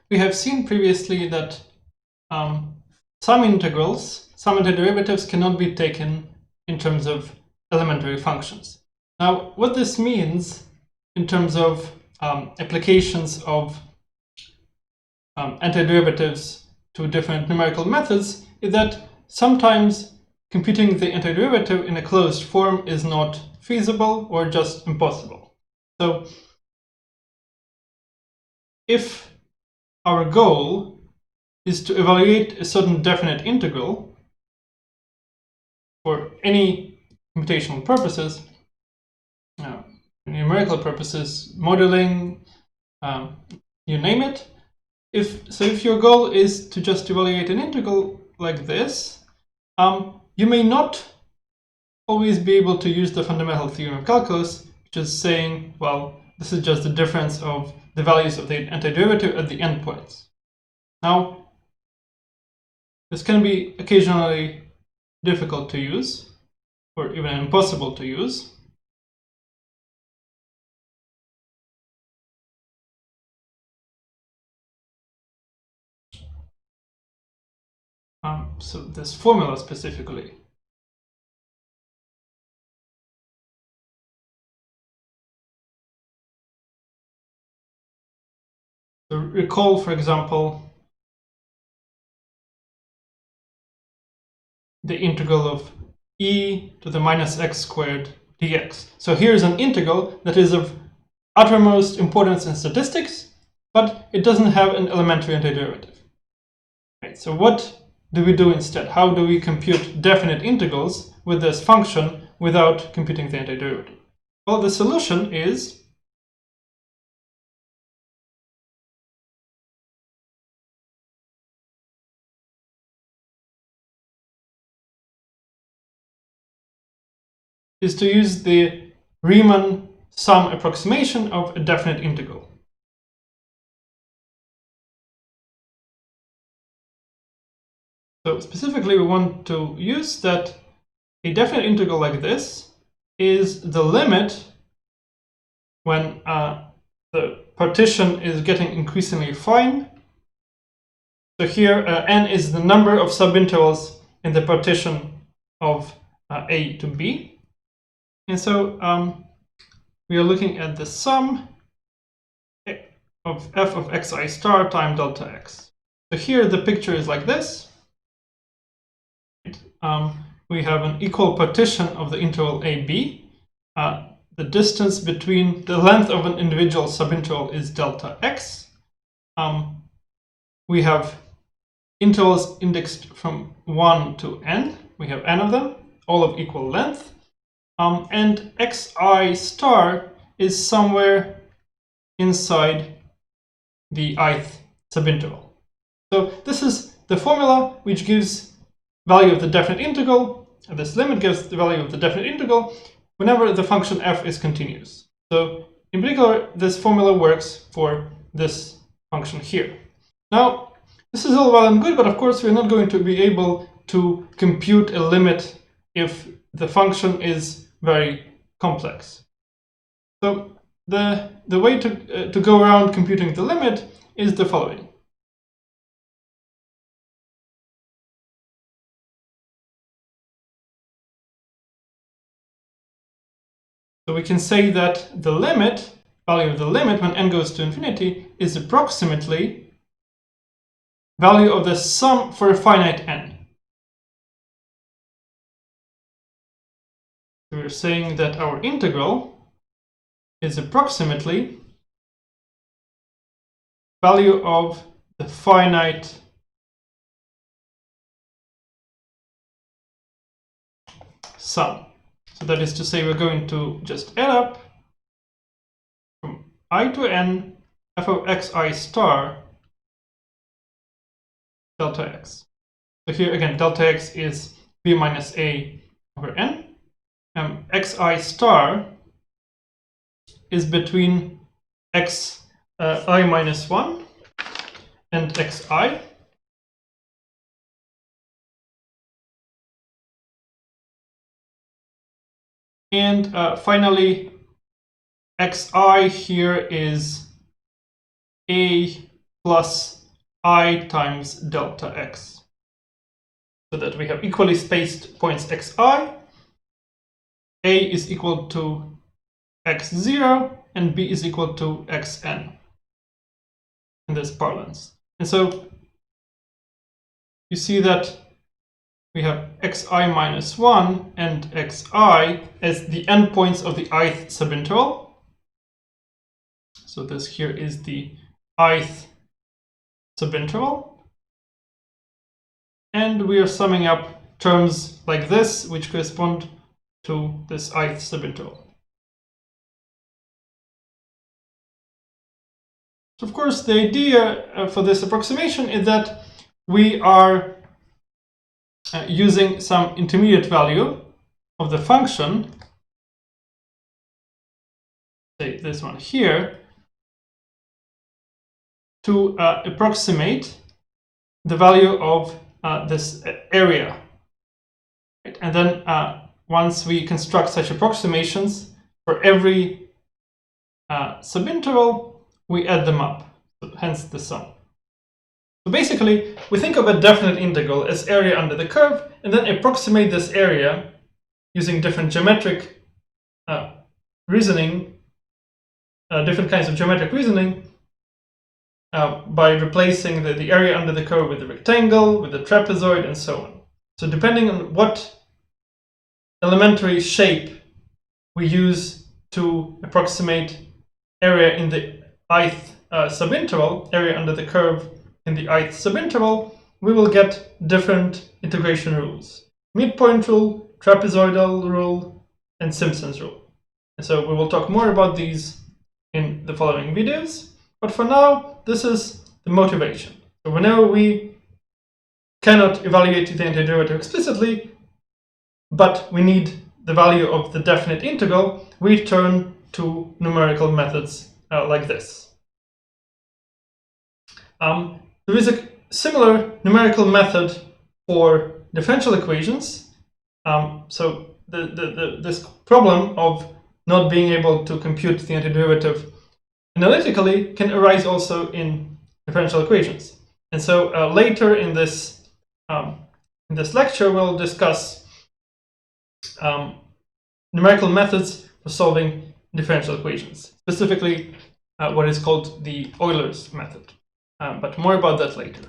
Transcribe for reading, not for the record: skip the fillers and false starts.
we have seen previously that some integrals, some antiderivatives cannot be taken in terms of elementary functions. Now, what this means in terms of applications of antiderivatives to different numerical methods is that sometimes computing the antiderivative in a closed form is not feasible or just impossible. So if our goal is to evaluate a certain definite integral for any computational purposes, numerical purposes, modeling, you name it. If your goal is to just evaluate an integral like this, you may not always be able to use the fundamental theorem of calculus, which is saying, well, this is just the difference of the values of the antiderivative at the endpoints. Now, this can be occasionally difficult to use, or even impossible to use. So this formula specifically. So recall, for example, the integral of e to the minus x squared dx. So here's an integral that is of uttermost importance in statistics, but it doesn't have an elementary antiderivative. Right, so what do we do instead? How do we compute definite integrals with this function without computing the antiderivative? Well, the solution is to use the Riemann sum approximation of a definite integral. So specifically, we want to use that a definite integral like this is the limit when the partition is getting increasingly fine. So here, n is the number of subintervals in the partition of a to b. And so we are looking at the sum of f of xi star times delta x. So here the picture is like this. We have an equal partition of the interval ab. The distance between the length of an individual subinterval is delta x. We have intervals indexed from 1 to n. We have n of them, all of equal length. And xi star is somewhere inside the ith subinterval. So this is the formula which gives value of the definite integral. This limit gives the value of the definite integral whenever the function f is continuous. So in particular, this formula works for this function here. Now, this is all well and good, but of course we're not going to be able to compute a limit if the function is very complex. So the way to go around computing the limit is the following. So we can say that the limit, value of the limit when n goes to infinity, is approximately value of the sum for a finite n. So we're saying that our integral is approximately value of the finite sum. So that is to say, we're going to just add up from I to n f of xi star delta x. So here again, delta x is b minus a over n. Xi star is between I minus 1 and xi. And finally, xi here is a plus I times delta x, so that we have equally spaced points xi. A is equal to x0 and b is equal to xn in this parlance. And so you see that we have xi minus 1 and xi as the endpoints of the ith subinterval. So this here is the ith subinterval. And we are summing up terms like this, which correspond to this ith subinterval. So of course, the idea for this approximation is that we are using some intermediate value of the function, say this one here, to approximate the value of this area. Right? And then once we construct such approximations for every subinterval, we add them up, so hence the sum. So basically, we think of a definite integral as area under the curve, and then approximate this area using different geometric reasoning, different kinds of geometric reasoning, by replacing the area under the curve with the rectangle, with the trapezoid, and so on. So depending on what elementary shape we use to approximate area in the ith subinterval, area under the curve in the ith subinterval, we will get different integration rules. Midpoint rule, trapezoidal rule, and Simpson's rule. And so we will talk more about these in the following videos. But for now, this is the motivation. So whenever we cannot evaluate the antiderivative explicitly, but we need the value of the definite integral, we turn to numerical methods like this. There is a similar numerical method for differential equations. So this problem of not being able to compute the antiderivative analytically can arise also in differential equations. And so later in this lecture, we'll discuss numerical methods for solving differential equations, specifically what is called the Euler's method. But more about that later.